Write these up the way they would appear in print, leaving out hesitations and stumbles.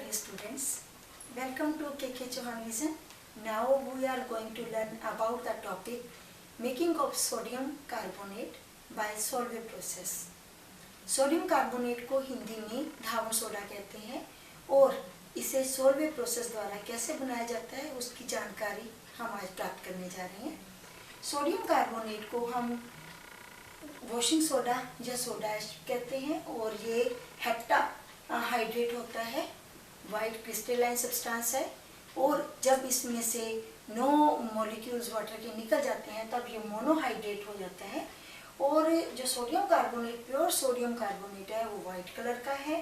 dear students, welcome to KK Chauhan Vision. Now we are going to learn about the topic making of sodium carbonate by Solvay process. Sodium carbonate को हिंदी में धावन soda कहते हैं और इसे Solvay process द्वारा कैसे बनाया जाता है उसकी जानकारी हम आज प्राप्त करने जा रहे हैं। सोडियम कार्बोनेट को हम वॉशिंग सोडा या सोडा ऐश कहते हैं और ये हेप्टा हाइड्रेट होता है, वाइट क्रिस्टलाइन सब्सटेंस है और जब इसमें से 9 मॉलिक्यूल्स वाटर के निकल जाते हैं तब ये मोनोहाइड्रेट हो जाता है। और जो sodium carbonate pure sodium carbonate है वो वाइट कलर का है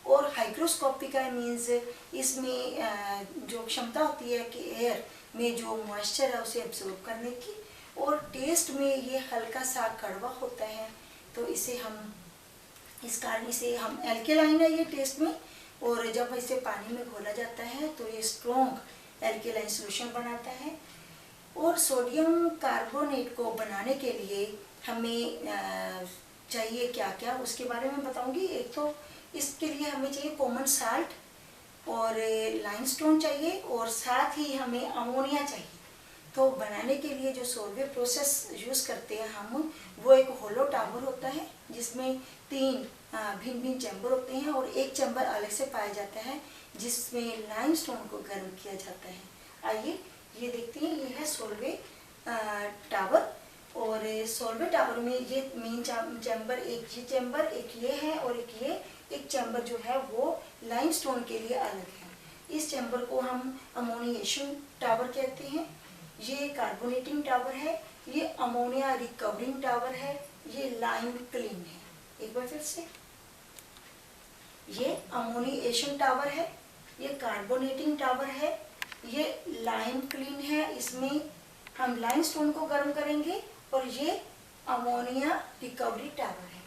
और हाइग्रोस्कोपिक है, मीन्स इसमें जो क्षमता होती है कि एयर में जो मॉइस्चर है उसे एब्जॉर्ब करने की, और टेस्ट में ये हल्का सा कड़वा होता है। तो इसे हम इस कारण इसे हम एल्केलाइन है ये टेस्ट में, और जब इसे पानी में घोला जाता है तो ये स्ट्रॉन्ग एल्केलाइन सॉल्यूशन बनाता है। और सोडियम कार्बोनेट को बनाने के लिए हमें चाहिए क्या क्या उसके बारे में बताऊंगी। एक तो इसके लिए हमें चाहिए कॉमन साल्ट और लाइमस्टोन चाहिए और साथ ही हमें अमोनिया चाहिए। तो बनाने के लिए जो सोल्वे प्रोसेस यूज़ करते हैं हम, वो एक होलो टावर होता है जिसमें 3 भिन्न भिन्न चैम्बर होते हैं और एक चैम्बर अलग से पाया जाता है जिसमें लाइमस्टोन को गर्म किया जाता है। आइए ये देखते हैं, ये है सोल्वे टावर और सोल्वे टावर में ये मेन चैम्बर, एक ये चैम्बर, एक ये है और एक चैम्बर जो है वो लाइमस्टोन के लिए अलग है। इस चैम्बर को हम अमोनिएशन टावर कहते हैं। ये कार्बोनेटिंग टावर है, ये अमोनिया रिकवरिंग टावर है, ये लाइम क्लीन है। एक बार फिर से, ये अमोनिएशन टावर है, ये कार्बोनेटिंग टावर है, ये लाइम क्लीन है, इसमें हम लाइमस्टोन को गर्म करेंगे, और ये अमोनिया रिकवरी टावर है।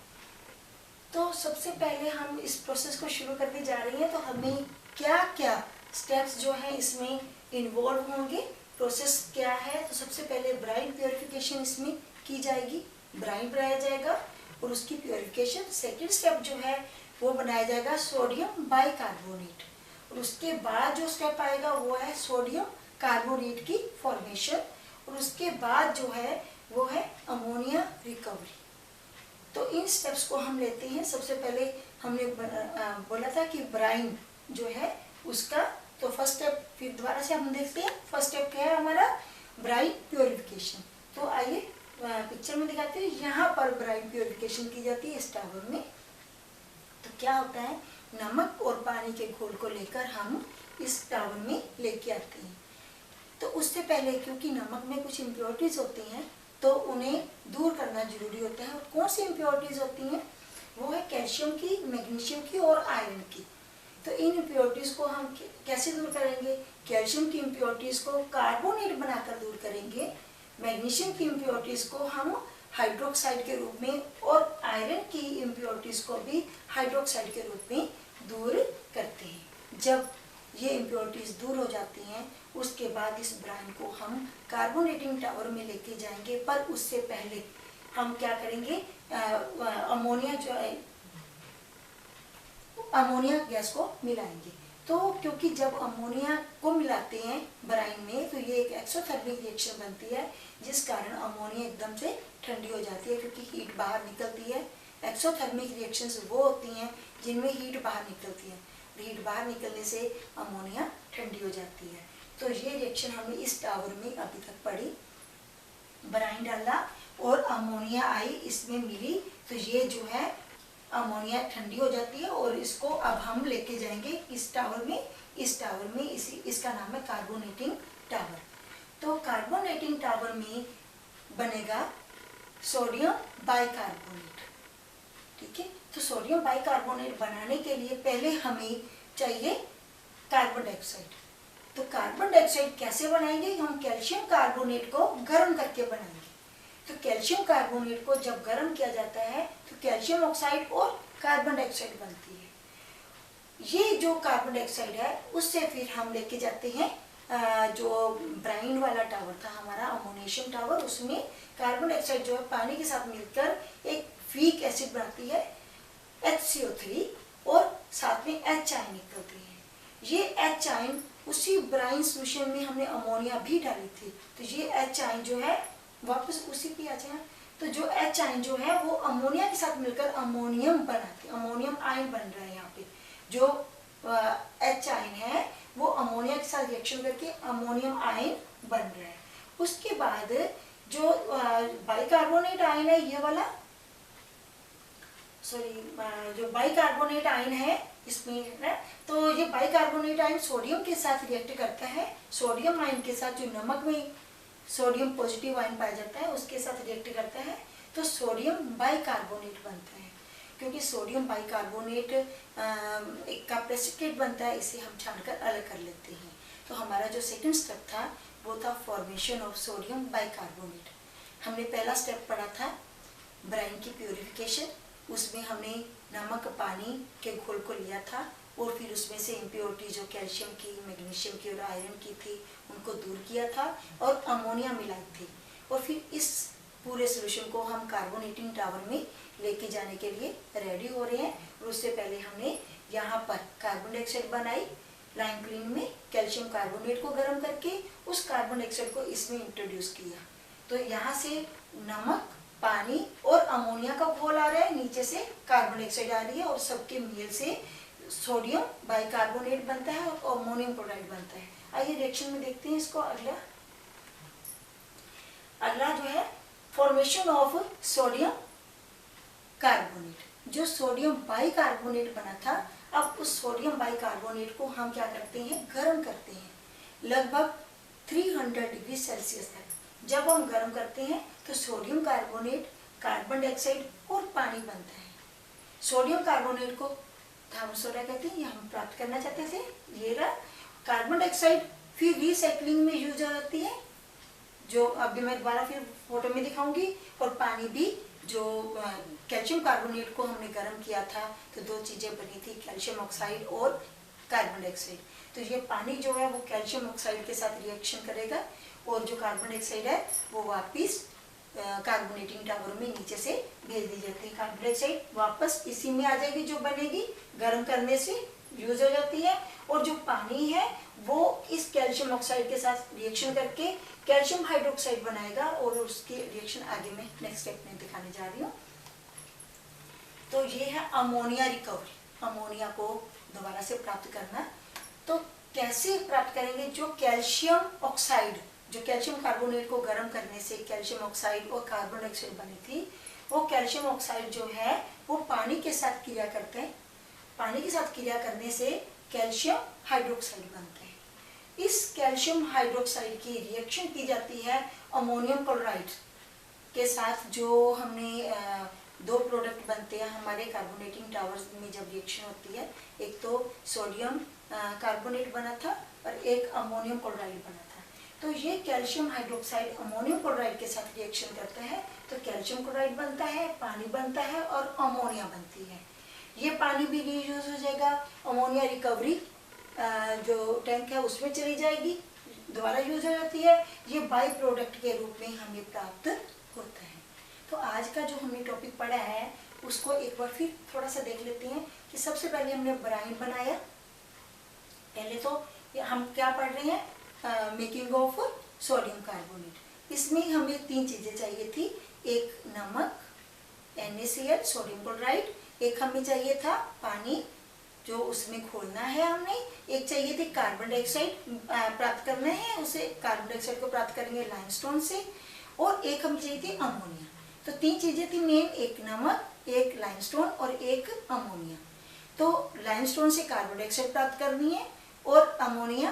तो सबसे पहले हम इस प्रोसेस को शुरू करने जा रहे हैं। तो हमें क्या क्या स्टेप्स जो है इसमें इन्वॉल्व होंगे, प्रोसेस क्या है। तो सबसे पहले ब्राइन प्योरिफिकेशन इसमें की जाएगी, ब्राइन बनाया जाएगा और उसकी प्योरिफिकेशन। सेकेंड स्टेप जो है वो बनाया जाएगा सोडियम बाइकार्बोनेट, और उसके बाद जो स्टेप आएगा वो है सोडियम कार्बोनेट की फॉर्मेशन, और उसके बाद जो है वो है अमोनिया रिकवरी। तो इन स्टेप्स को हम लेते हैं। सबसे पहले हमने बोला था कि ब्राइन जो है उसका, तो फर्स्ट स्टेप फिर दोबारा से हम देखते हैं। फर्स्ट स्टेप क्या है हमारा, ब्राइन प्योरिफिकेशन। तो आइए पिक्चर में दिखाते हैं। यहाँ पर ब्राइन प्योरिफिकेशन की जाती है इस टावर में। तो क्या होता है, नमक और पानी के घोल को लेकर हम इस टावर में लेके आते हैं। तो उससे पहले क्योंकि नमक में कुछ इम्प्योरिटीज होती हैं तो उन्हें दूर करना जरूरी होता है। और कौन सी इम्प्योरिटीज होती हैं, वो है कैल्शियम की, मैग्नीशियम की और आयरन की। तो इन इम्प्योरिटीज को हम कैसे दूर करेंगे, कैल्शियम की इम्प्योरिटीज को कार्बोनेट बनाकर दूर करेंगे, मैग्नीशियम की इम्प्योरिटीज को हम हाइड्रोक्साइड के रूप में और आयरन की इम्प्योरिटीज को भी हाइड्रोक्साइड के रूप में दूर करते हैं। जब ये इम्प्योरिटीज दूर हो जाती हैं उसके बाद इस ब्राइन को हम कार्बोनेटिंग टावर में लेके जाएंगे। पर उससे पहले हम क्या करेंगे, अमोनिया जो है अमोनिया गैस को मिलाएंगे। तो क्योंकि जब अमोनिया को मिलाते हैं ब्राइन में तो ये एक एक्सोथर्मिक रिएक्शन बनती है जिस कारण अमोनिया एकदम से ठंडी हो जाती है, क्योंकि हीट बाहर निकलती है। एक्सोथर्मिक रिएक्शंस वो होती हैं जिनमें हीट बाहर निकलती है, हीट बाहर निकलने से अमोनिया ठंडी हो जाती है। तो ये रिएक्शन हमें इस टावर में अभी तक पड़ी। ब्राइन डाला और अमोनिया आई, इसमें मिली, तो ये जो है अमोनिया ठंडी हो जाती है और इसको अब हम लेके जाएंगे इस टावर में। इस टावर में इसका नाम है कार्बोनेटिंग टावर। तो कार्बोनेटिंग टावर में बनेगा सोडियम बाइकार्बोनेट। ठीक है, तो सोडियम बाइकार्बोनेट बनाने के लिए पहले हमें चाहिए कार्बन डाइऑक्साइड। तो कार्बन डाइऑक्साइड कैसे बनाएंगे, हम कैल्शियम कार्बोनेट को गर्म करके बनाएंगे। तो कैल्शियम कार्बोनेट को जब गर्म किया जाता है तो कैल्शियम ऑक्साइड और कार्बन डाइऑक्साइड बनती है। ये जो कार्बन डाइऑक्साइड है उससे फिर हम लेके जाते हैं जो ब्राइन वाला टावर था हमारा अमोनिएशन टावर, उसमें कार्बन डाइऑक्साइड जो है पानी के साथ मिलकर एक वीक एसिड बनाती है HCO3 और साथ में H निकलती है। H आयन उसी ब्राइन सोल्यूशन में हमने अमोनिया भी डाली थी, तो ये H आयन जो है वापस उसी पे आ जाए, तो जो H आयन जो है वो अमोनिया के साथ मिलकर अमोनियम बनाते हैं, अमोनियम आयन बन रहा है यहाँ पे। जो H आयन है वो अमोनिया के साथ रिएक्शन करके अमोनियम आयन बन रहा है। उसके बाद जो बाइकार्बोनेट आयन है ये वाला, जो बाइकार्बोनेट आयन है इसमें है, तो ये बाइकार्बोनेट आयन सोडियम के साथ रिएक्ट करता है, सोडियम आयन के साथ, जो नमक में सोडियम पॉजिटिव आयन पाया जाता है उसके साथ रिएक्ट करता है, तो सोडियम बाइकार्बोनेट बनता है। क्योंकि सोडियम बाइकार्बोनेट एक का प्रेसिपिटेट बनता है, इसे हम छानकर अलग कर लेते हैं। तो हमारा जो सेकंड स्टेप था वो था फॉर्मेशन ऑफ सोडियम बाइकार्बोनेट। हमने पहला स्टेप पढ़ा था ब्राइन की प्योरिफिकेशन, उसमें हमने नमक पानी के घोल को लिया था और फिर उसमें से इम्प्योरिटी जो कैल्शियम की, मैग्नीशियम की और आयरन की थी उनको दूर किया था और अमोनिया मिलाई थी, और फिर इस पूरे सोल्यूशन को हम कार्बोनेटिंग टावर में लेके जाने के लिए रेडी हो रहे हैं। और उससे पहले हमने यहाँ पर कार्बन डाइऑक्साइड बनाई, लाइम क्लीन में कैल्शियम कार्बोनेट को गर्म करके उस कार्बन डाइऑक्साइड को इसमें इंट्रोड्यूस किया। तो यहाँ से नमक, पानी और अमोनिया का घोल आ रहा है, नीचे से कार्बन डाइऑक्साइड आ रही है और सबके मेल से सोडियम बाइकार्बोनेट बनता है और अमोनियम क्लोराइड बनता है। आइए रिएक्शन में देखते हैं इसको। अगला जो है फॉर्मेशन ऑफ सोडियम कार्बोनेट। जो सोडियम बाइकार्बोनेट बना था, अब उस सोडियम बाइकार्बोनेट को हम क्या करते हैं, गर्म करते हैं लगभग 300 डिग्री सेल्सियस तक। जब हम गर्म करते हैं तो सोडियम कार्बोनेट, कार्बन डाइऑक्साइड और पानी बनता है। सोडियम कार्बोनेट को थर्मल सोडा कहते हैं, ये हम प्राप्त करना चाहते थे, ये रहा। कार्बन डाइऑक्साइड फिर रिसाइक्लिंग में यूज हो जाती है, जो अभी मैं दोबारा फिर फोटो में दिखाऊंगी। और पानी भी, जो कैल्शियम कार्बोनेट को हमने गर्म किया था तो दो चीजें बनी थी, कैल्शियम ऑक्साइड और कार्बन डाइऑक्साइड। तो ये पानी जो है वो कैल्शियम ऑक्साइड के साथ रिएक्शन करेगा और जो कार्बन डाइऑक्साइड है वो वापिस कार्बोनेटिंग टावर में नीचे से भेज दी जाती है। कार्बन डाइऑक्साइड वापस इसी में आ जाएगी, जो बनेगी गर्म करने से यूज हो जाती है, और जो पानी है वो इस कैल्शियम ऑक्साइड के साथ रिएक्शन करके कैल्शियम हाइड्रोक्साइड बनाएगा, और उसकी रिएक्शन आगे मैं नेक्स्ट स्टेप में दिखाने जा रही हूँ। तो ये है अमोनिया रिकवरी, अमोनिया को दोबारा से प्राप्त करना। तो कैसे प्राप्त करेंगे, जो कैल्शियम ऑक्साइड, जो कैल्शियम कार्बोनेट को गर्म करने से कैल्शियम ऑक्साइड और कार्बन डाइऑक्साइड बनी थी, वो कैल्शियम ऑक्साइड जो है वो पानी के साथ क्रिया करते हैं, पानी के साथ क्रिया करने से कैल्शियम हाइड्रोक्साइड बनते हैं। इस कैल्शियम हाइड्रोक्साइड की रिएक्शन की जाती है अमोनियम क्लोराइड के साथ। जो हमने दो प्रोडक्ट बनते हैं हमारे कार्बोनेटिंग टावर्स में जब रिएक्शन होती है, एक तो सोडियम कार्बोनेट बना था और एक अमोनियम क्लोराइड बना था। तो ये कैल्शियम हाइड्रोक्साइड अमोनियम क्लोराइड के साथ रिएक्शन करता है तो कैल्शियम क्लोराइड बनता है, पानी बनता है और अमोनिया बनती है। ये पानी भी रीयूज हो जाएगा, अमोनिया रिकवरी जो टैंक है उसमें चली जाएगी, दोबारा यूज हो जाती है। ये बाई प्रोडक्ट के रूप में हमें प्राप्त होता है। तो आज का जो हमने टॉपिक पढ़ा है उसको एक बार फिर थोड़ा सा देख लेते हैं कि सबसे पहले हमने ब्राइन बनाया। पहले तो हम क्या पढ़ रहे हैं, मेकिंग ऑफ सोडियम कार्बोनेट। इसमें हमें तीन चीजें चाहिए थी, एक नमक NaCl सोडियम क्लोराइड, एक हमें चाहिए था पानी जो उसमें घोलना है हमने, एक चाहिए थी कार्बन डाइऑक्साइड प्राप्त करना है, उसे कार्बन डाइऑक्साइड को प्राप्त करेंगे लाइमस्टोन से, और एक हमें चाहिए थी अमोनिया। तो तीन चीजें थी मेन, एक नमक, एक लाइमस्टोन और एक अमोनिया। तो लाइमस्टोन से कार्बन डाइऑक्साइड प्राप्त करनी है और अमोनिया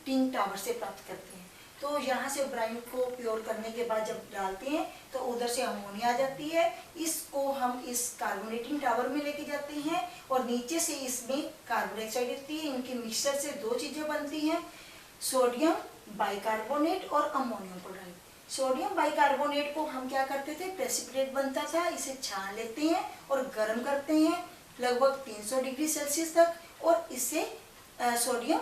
टिंग टावर से प्राप्त करते हैं। तो यहाँ से ब्राइन को प्योर करने के बाद जब डालते हैं तो उधर से अमोनिया आ जाती है, इसको हम इस कार्बोनेटिंग टावर में लेके जाते हैं और नीचे से इसमें कार्बन डाइऑक्साइड रहती है। इनके मिक्सचर से दो चीजें बनती हैं, सोडियम बाइकार्बोनेट और अमोनियम क्लोराइड। सोडियम बाइकार्बोनेट को हम क्या करते थे, प्रेसिपिटेट बनता था, इसे छान लेते हैं और गर्म करते हैं लगभग 300 डिग्री सेल्सियस तक, और इससे सोडियम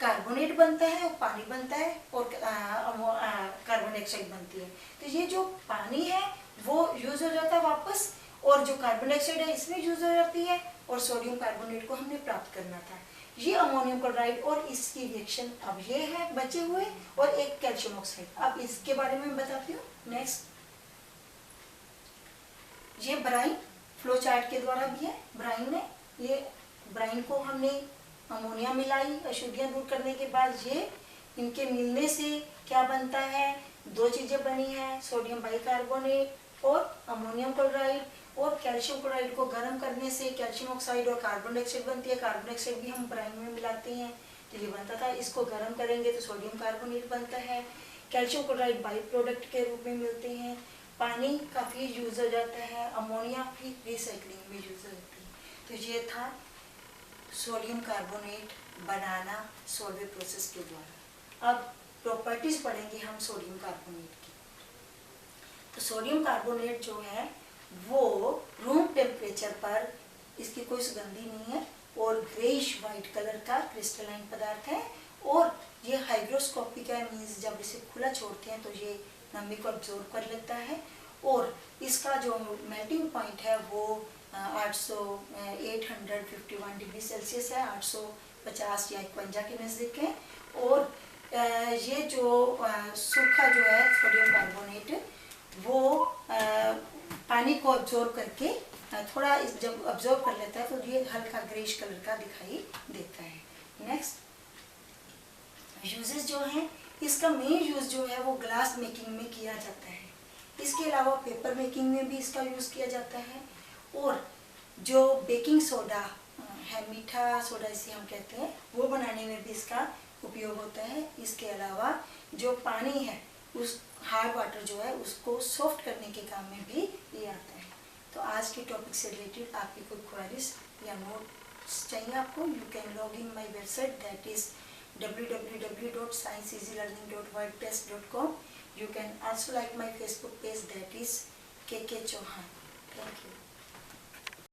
कार्बोनेट बनता है और पानी बनता है और कार्बन डाइऑक्साइड बनती है। तो ये जो पानी है वो यूज हो जाता है वापस, और जो कार्बन डाइऑक्साइड है इसमें यूज हो जाती है, और सोडियम कार्बोनेट को हमने प्राप्त करना था। ये अमोनियम क्लोराइड और इसकी रिएक्शन अब ये है बचे हुए, और एक कैल्शियम ऑक्साइड। अब इसके बारे में बताती हूँ। नेक्स्ट, ये ब्राइन फ्लो चार्ट के द्वारा भी है। ब्राइन को हमने अमोनिया मिलाई अशुद्धियां दूर करने के बाद, ये इनके मिलने से क्या बनता है, दो चीजें बनी है, सोडियम बाइकार्बोनेट और अमोनियम क्लोराइड। और कैल्शियम क्लोराइड को गर्म करने से कैल्शियम ऑक्साइड और कार्बन डाइऑक्साइड बनती है। कार्बन डाइऑक्साइड भी हम ब्राइन में मिलाते हैं तो ये बनता था। इसको गर्म करेंगे तो सोडियम कार्बोनेट बनता है। कैल्शियम क्लोराइड बाई प्रोडक्ट के रूप में मिलते हैं। पानी काफ़ी यूज हो जाता है। अमोनिया भी रिसाइकलिंग में यूज हो जाती है। तो ये था सोडियम कार्बोनेट बनाना सोल्वे प्रोसेस के द्वारा। अब प्रॉपर्टीज पढ़ेंगे हम सोडियम कार्बोनेट की। तो सोडियम कार्बोनेट जो है वो रूम टेम्परेचर पर, इसकी कोई सुगंधी नहीं है और ग्रेइश वाइट कलर का क्रिस्टलाइन पदार्थ है। और ये हाइग्रोस्कोपिक है, मीन्स जब इसे खुला छोड़ते हैं तो ये नमी को अब्जॉर्ब कर लेता है। और इसका जो मेल्टिंग पॉइंट है वो 851 डिग्री सेल्सियस है, 850 या 51 के नज़दीक है। और ये जो सूखा जो है सोडियम कार्बोनेट वो पानी को अब्जॉर्ब करके थोड़ा जब अब्जॉर्ब कर लेता है तो ये हल्का ग्रेइश कलर का दिखाई देता है। नेक्स्ट, यूजेस जो हैं, इसका मेन यूज जो है वो ग्लास मेकिंग में किया जाता है। इसके अलावा पेपर मेकिंग में भी इसका यूज किया जाता है। और जो बेकिंग सोडा है, मीठा सोडा इसे हम कहते हैं, वो बनाने में भी इसका उपयोग होता है। इसके अलावा जो पानी है, उस हार्ड वाटर जो है उसको सॉफ्ट करने के काम में भी ये आता है। तो आज के टॉपिक से रिलेटेड आपकी कोई क्वेरीज या नोट्स चाहिए आपको, you can log in my website, that is www.scienceeasylearning.wordpress.com. You can also like my Facebook page, that is KK Chauhan. Thank you.